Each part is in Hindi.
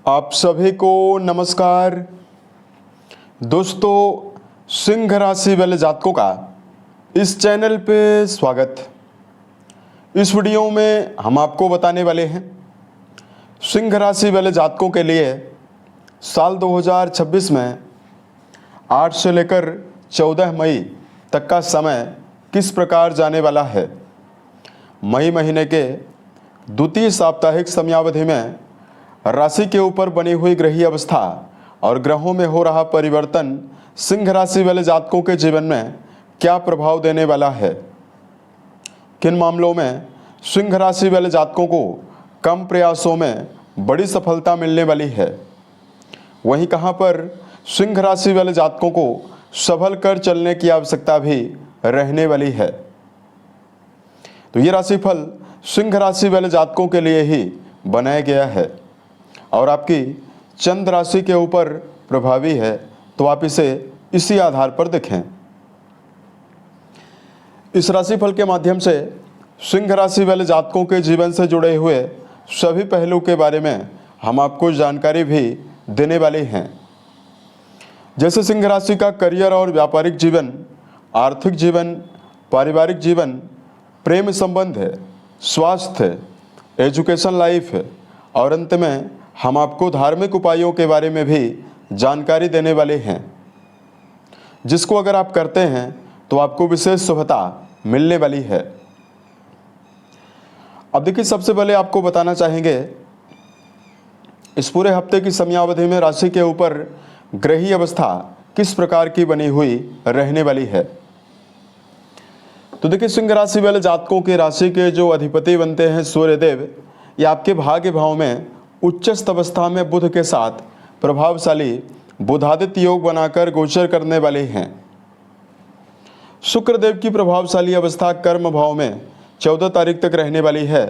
आप सभी को नमस्कार। दोस्तों, सिंह राशि वाले जातकों का इस चैनल पे स्वागत। इस वीडियो में हम आपको बताने वाले हैं सिंह राशि वाले जातकों के लिए साल 2026 में 8 से लेकर 14 मई तक का समय किस प्रकार जाने वाला है। मई महीने के द्वितीय साप्ताहिक समयावधि में राशि के ऊपर बनी हुई ग्रहीय अवस्था और ग्रहों में हो रहा परिवर्तन सिंह राशि वाले जातकों के जीवन में क्या प्रभाव देने वाला है। किन मामलों में सिंह राशि वाले जातकों को कम प्रयासों में बड़ी सफलता मिलने वाली है, वहीं कहां पर सिंह राशि वाले जातकों को संभल कर चलने की आवश्यकता भी रहने वाली है। तो ये राशिफल सिंह राशि वाले जातकों के लिए ही बनाया गया है और आपकी चंद्र राशि के ऊपर प्रभावी है, तो आप इसे इसी आधार पर देखें। इस राशिफल के माध्यम से सिंह राशि वाले जातकों के जीवन से जुड़े हुए सभी पहलू के बारे में हम आपको जानकारी भी देने वाले हैं। जैसे सिंह राशि का करियर और व्यापारिक जीवन, आर्थिक जीवन, पारिवारिक जीवन, प्रेम संबंध है, स्वास्थ्य, एजुकेशन लाइफ है और अंत में हम आपको धार्मिक उपायों के बारे में भी जानकारी देने वाले हैं, जिसको अगर आप करते हैं तो आपको विशेष शुभता मिलने वाली है। अब देखिए, सबसे पहले आपको बताना चाहेंगे इस पूरे हफ्ते की समयावधि में राशि के ऊपर ग्रहीय अवस्था किस प्रकार की बनी हुई रहने वाली है। तो देखिए, सिंह राशि वाले जातकों की राशि के जो अधिपति बनते हैं सूर्यदेव, ये आपके भाग्य भाव में उच्चस्थ अवस्था में बुध के साथ प्रभावशाली बुधादित्य योग बनाकर गोचर करने वाले हैं। शुक्रदेव की प्रभावशाली अवस्था कर्म भाव में 14 तारीख तक रहने वाली है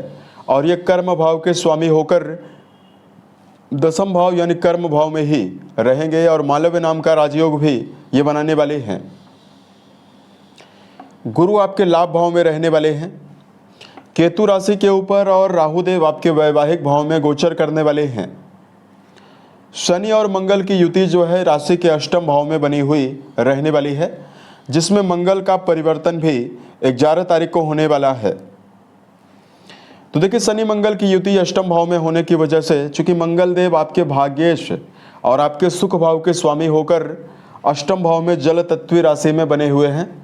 और ये कर्म भाव के स्वामी होकर दशम भाव यानी कर्म भाव में ही रहेंगे और मालव्य नाम का राजयोग भी ये बनाने वाले हैं। गुरु आपके लाभ भाव में रहने वाले हैं, केतु राशि के ऊपर और राहुदेव आपके वैवाहिक भाव में गोचर करने वाले हैं। शनि और मंगल की युति जो है राशि के अष्टम भाव में बनी हुई रहने वाली है, जिसमें मंगल का परिवर्तन भी 11 तारीख को होने वाला है। तो देखिए, शनि मंगल की युति अष्टम भाव में होने की वजह से चूंकि मंगल देव आपके भाग्येश और आपके सुख भाव के स्वामी होकर अष्टम भाव में जल तत्वी राशि में बने हुए हैं,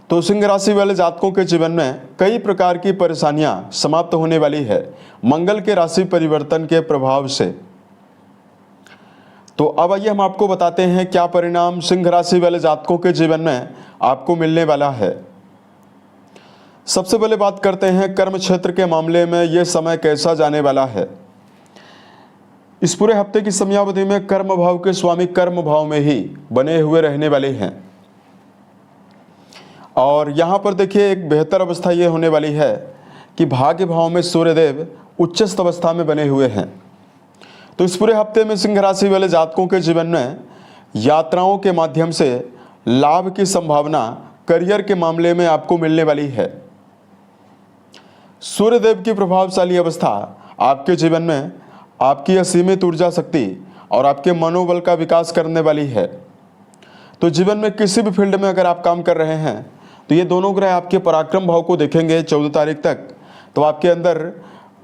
तो सिंह राशि वाले जातकों के जीवन में कई प्रकार की परेशानियां समाप्त होने वाली है मंगल के राशि परिवर्तन के प्रभाव से। तो अब आइए हम आपको बताते हैं क्या परिणाम सिंह राशि वाले जातकों के जीवन में आपको मिलने वाला है। सबसे पहले बात करते हैं कर्म क्षेत्र के मामले में यह समय कैसा जाने वाला है। इस पूरे हफ्ते की समयावधि में कर्म भाव के स्वामी कर्म भाव में ही बने हुए रहने वाले हैं और यहाँ पर देखिए, एक बेहतर अवस्था ये होने वाली है कि भाग्य भाव में सूर्यदेव उच्चस्थ अवस्था में बने हुए हैं। तो इस पूरे हफ्ते में सिंह राशि वाले जातकों के जीवन में यात्राओं के माध्यम से लाभ की संभावना करियर के मामले में आपको मिलने वाली है। सूर्यदेव की प्रभावशाली अवस्था आपके जीवन में आपकी असीमित ऊर्जा शक्ति और आपके मनोबल का विकास करने वाली है। तो जीवन में किसी भी फील्ड में अगर आप काम कर रहे हैं तो ये दोनों ग्रह आपके पराक्रम भाव को देखेंगे 14 तारीख तक, तो आपके अंदर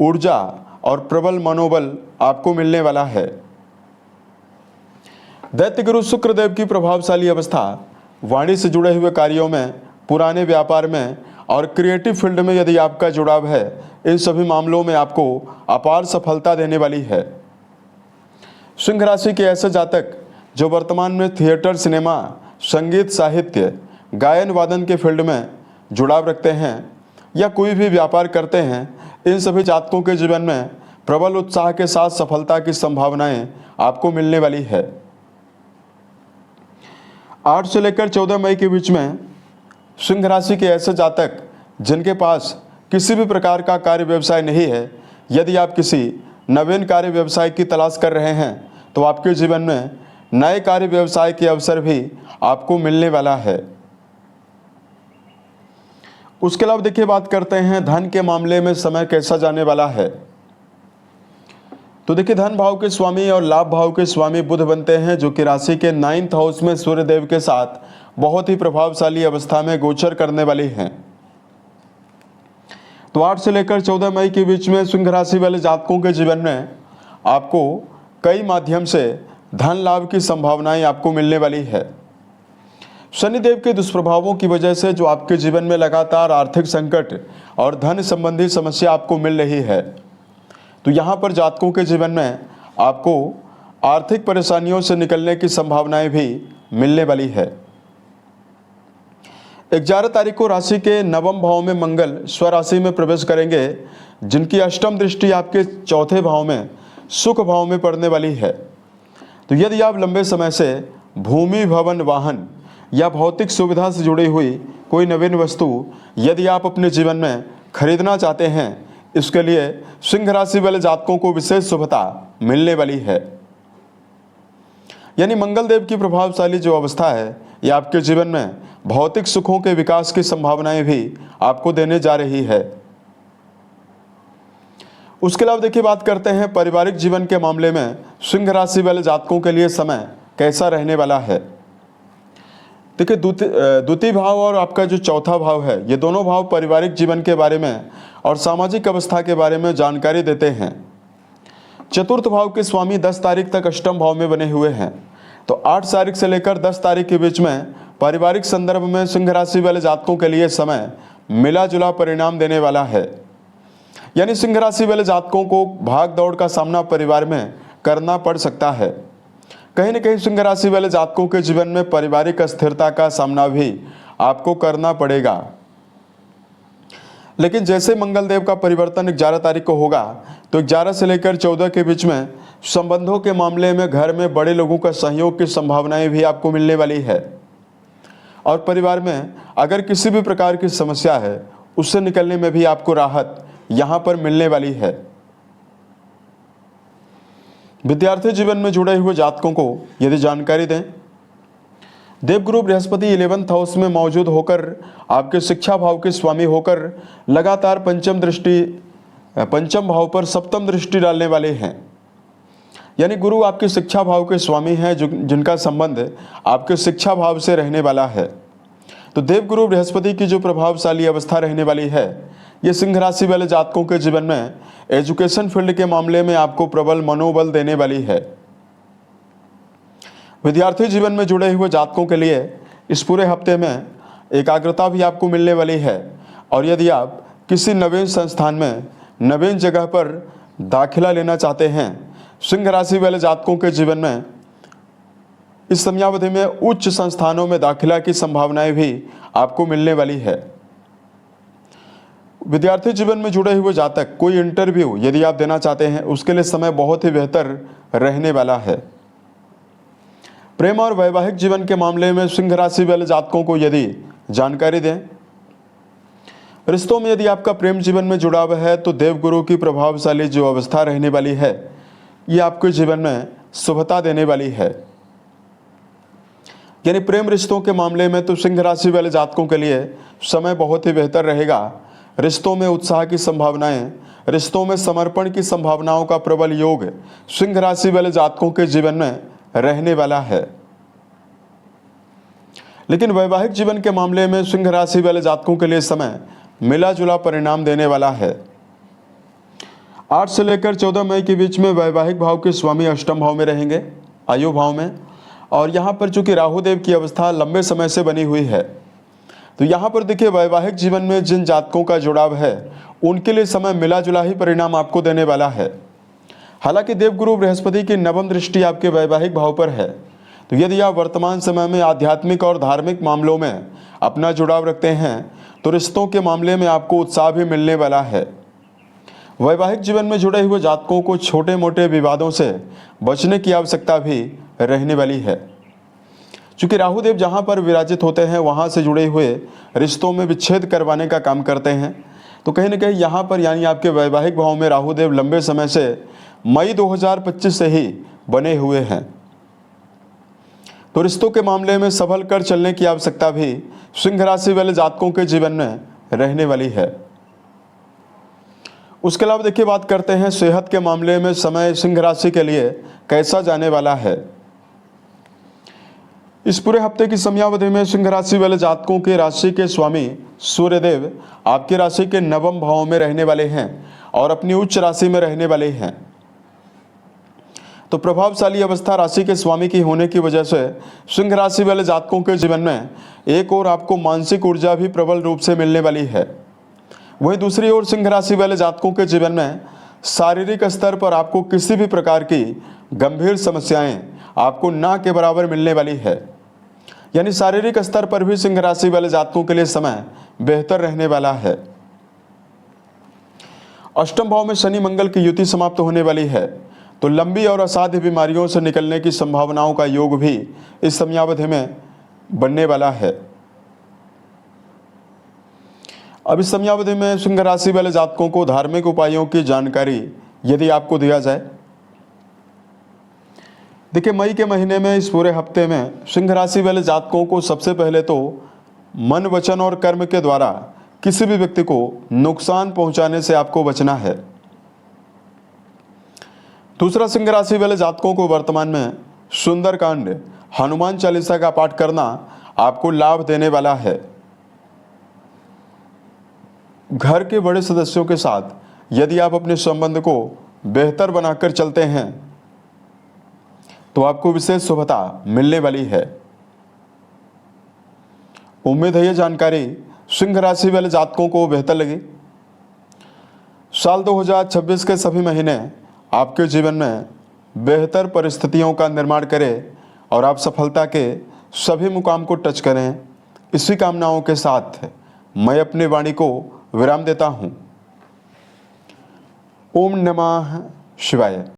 ऊर्जा और प्रबल मनोबल आपको मिलने वाला है। दैत्य गुरु शुक्रदेव की प्रभावशाली अवस्था वाणी से जुड़े हुए कार्यों में, पुराने व्यापार में और क्रिएटिव फील्ड में यदि आपका जुड़ाव है, इन सभी मामलों में आपको अपार सफलता देने वाली है। सिंह राशि के ऐसे जातक जो वर्तमान में थिएटर, सिनेमा, संगीत, साहित्य, गायन वादन के फील्ड में जुड़ाव रखते हैं या कोई भी व्यापार करते हैं, इन सभी जातकों के जीवन में प्रबल उत्साह के साथ सफलता की संभावनाएं आपको मिलने वाली है। 8 से लेकर 14 मई के बीच में सिंह राशि के ऐसे जातक जिनके पास किसी भी प्रकार का कार्य व्यवसाय नहीं है, यदि आप किसी नवीन कार्य व्यवसाय की तलाश कर रहे हैं तो आपके जीवन में नए कार्य व्यवसाय के अवसर भी आपको मिलने वाला है। उसके अलावा देखिए, बात करते हैं धन के मामले में समय कैसा जाने वाला है। तो देखिए धन भाव के स्वामी और लाभ भाव के स्वामी बुध बनते हैं, जो कि राशि के 9th हाउस में सूर्यदेव के साथ बहुत ही प्रभावशाली अवस्था में गोचर करने वाली हैं। तो 8 से लेकर 14 मई के बीच में सिंह राशि वाले जातकों के जीवन में आपको कई माध्यम से धन लाभ की संभावनाएं आपको मिलने वाली है। शनिदेव के दुष्प्रभावों की वजह से जो आपके जीवन में लगातार आर्थिक संकट और धन संबंधी समस्या आपको मिल रही है, तो यहाँ पर जातकों के जीवन में आपको आर्थिक परेशानियों से निकलने की संभावनाएं भी मिलने वाली है। 11 तारीख को राशि के 9वें भाव में मंगल स्वराशि में प्रवेश करेंगे, जिनकी अष्टम दृष्टि आपके 4थे भाव में सुख भाव में पड़ने वाली है। तो यदि आप लंबे समय से भूमि, भवन, वाहन या भौतिक सुविधा से जुड़ी हुई कोई नवीन वस्तु यदि आप अपने जीवन में खरीदना चाहते हैं, इसके लिए सिंह राशि वाले जातकों को विशेष शुभता मिलने वाली है। यानी मंगल देव की प्रभावशाली जो अवस्था है, यह आपके जीवन में भौतिक सुखों के विकास की संभावनाएं भी आपको देने जा रही है। उसके अलावा देखिए बात करते हैं पारिवारिक जीवन के मामले में सिंह राशि वाले जातकों के लिए समय कैसा रहने वाला है। देखिए द्वितीय भाव और आपका जो चौथा भाव है, ये दोनों भाव पारिवारिक जीवन के बारे में और सामाजिक अवस्था के बारे में जानकारी देते हैं। चतुर्थ भाव के स्वामी 10 तारीख तक अष्टम भाव में बने हुए हैं। तो 8 तारीख से लेकर 10 तारीख के बीच में पारिवारिक संदर्भ में सिंह राशि वाले जातकों के लिए समय मिला जुला परिणाम देने वाला है। यानी सिंह राशि वाले जातकों को भाग दौड़ का सामना परिवार में करना पड़ सकता है। कहीं न कहीं सिंह राशि वाले जातकों के जीवन में पारिवारिक अस्थिरता का सामना भी आपको करना पड़ेगा। लेकिन जैसे मंगल देव का परिवर्तन 11 तारीख को होगा, तो 11 से लेकर 14 के बीच में संबंधों के मामले में घर में बड़े लोगों का सहयोग की संभावनाएं भी आपको मिलने वाली है। और परिवार में अगर किसी भी प्रकार की समस्या है, उससे निकलने में भी आपको राहत यहाँ पर मिलने वाली है। विद्यार्थी जीवन में जुड़े हुए जातकों को यदि जानकारी दें, देवगुरु बृहस्पति 11th हाउस में मौजूद होकर आपके शिक्षा भाव के स्वामी होकर लगातार पंचम भाव पर सप्तम दृष्टि डालने वाले हैं। यानी गुरु आपके शिक्षा भाव के स्वामी हैं, जिनका संबंध आपके शिक्षा भाव से रहने वाला है। तो देवगुरु बृहस्पति की जो प्रभावशाली अवस्था रहने वाली है, ये सिंह राशि वाले जातकों के जीवन में एजुकेशन फील्ड के मामले में आपको प्रबल मनोबल देने वाली है। विद्यार्थी जीवन में जुड़े हुए जातकों के लिए इस पूरे हफ्ते में एकाग्रता भी आपको मिलने वाली है। और यदि आप किसी नवीन संस्थान में नवीन जगह पर दाखिला लेना चाहते हैं, सिंह राशि वाले जातकों के जीवन में इस समयावधि में उच्च संस्थानों में दाखिला की संभावनाएं भी आपको मिलने वाली है। विद्यार्थी जीवन में जुड़े हुए जातक कोई इंटरव्यू यदि आप देना चाहते हैं, उसके लिए समय बहुत ही बेहतर रहने वाला है। प्रेम और वैवाहिक जीवन के मामले में सिंह राशि वाले जातकों को यदि जानकारी दें, रिश्तों में यदि आपका प्रेम जीवन में जुड़ाव है, तो देवगुरु की प्रभावशाली जो अवस्था रहने वाली है, ये आपके जीवन में शुभता देने वाली है। यानी प्रेम रिश्तों के मामले में तो सिंह राशि वाले जातकों के लिए समय बहुत ही बेहतर रहेगा। रिश्तों में उत्साह की संभावनाएं, रिश्तों में समर्पण की संभावनाओं का प्रबल योग सिंह राशि वाले जातकों के जीवन में रहने वाला है। लेकिन वैवाहिक जीवन के मामले में सिंह राशि वाले जातकों के लिए समय मिला जुला परिणाम देने वाला है। 8 से लेकर 14 मई के बीच में वैवाहिक भाव के स्वामी अष्टम भाव में रहेंगे, आयु भाव में। और यहाँ पर चूंकि राहु देव की अवस्था लंबे समय से बनी हुई है, तो यहाँ पर देखिए वैवाहिक जीवन में जिन जातकों का जुड़ाव है, उनके लिए समय मिला जुला ही परिणाम आपको देने वाला है। हालांकि देवगुरु बृहस्पति की 9वीं दृष्टि आपके वैवाहिक भाव पर है, तो यदि आप वर्तमान समय में आध्यात्मिक और धार्मिक मामलों में अपना जुड़ाव रखते हैं, तो रिश्तों के मामले में आपको उत्साह भी मिलने वाला है। वैवाहिक जीवन में जुड़े हुए जातकों को छोटे मोटे विवादों से बचने की आवश्यकता भी रहने वाली है। चूँकि राहुदेव जहाँ पर विराजित होते हैं, वहाँ से जुड़े हुए रिश्तों में विच्छेद करवाने का काम करते हैं। तो कहीं ना कहीं यहाँ पर यानी आपके वैवाहिक भाव में राहुदेव लंबे समय से मई 2025 से ही बने हुए हैं। तो रिश्तों के मामले में संभल कर चलने की आवश्यकता भी सिंह राशि वाले जातकों के जीवन में रहने वाली है। उसके अलावा देखिए बात करते हैं सेहत के मामले में समय सिंह राशि के लिए कैसा जाने वाला है। इस पूरे हफ्ते की समयावधि में सिंह राशि वाले जातकों के राशि के स्वामी सूर्यदेव आपकी राशि के नवम भाव में रहने वाले हैं और अपनी उच्च राशि में रहने वाले हैं। तो प्रभावशाली अवस्था राशि के स्वामी की होने की वजह से सिंह राशि वाले जातकों के जीवन में एक और आपको मानसिक ऊर्जा भी प्रबल रूप से मिलने वाली है। वहीं दूसरी ओर सिंह राशि वाले जातकों के जीवन में शारीरिक स्तर पर आपको किसी भी प्रकार की गंभीर समस्याएं आपको ना के बराबर मिलने वाली है। यानी शारीरिक स्तर पर भी सिंह राशि वाले जातकों के लिए समय बेहतर रहने वाला है। अष्टम भाव में शनि मंगल की युति समाप्त होने वाली है, तो लंबी और असाध्य बीमारियों से निकलने की संभावनाओं का योग भी इस समयावधि में बनने वाला है। अब इस समयावधि में सिंह राशि वाले जातकों को धार्मिक उपायों की जानकारी यदि आपको दिया जाए, देखिए मई के महीने में इस पूरे हफ्ते में सिंह राशि वाले जातकों को सबसे पहले तो मन, वचन और कर्म के द्वारा किसी भी व्यक्ति को नुकसान पहुंचाने से आपको बचना है। दूसरा, सिंह राशि वाले जातकों को वर्तमान में सुंदरकांड, हनुमान चालीसा का पाठ करना आपको लाभ देने वाला है। घर के बड़े सदस्यों के साथ यदि आप अपने संबंध को बेहतर बनाकर चलते हैं तो आपको विशेष शुभता मिलने वाली है। उम्मीद है यह जानकारी सिंह राशि वाले जातकों को बेहतर लगी। साल 2026 के सभी महीने आपके जीवन में बेहतर परिस्थितियों का निर्माण करें और आप सफलता के सभी मुकाम को टच करें। इसी कामनाओं के साथ मैं अपनी वाणी को विराम देता हूं। ओम नमः शिवाय।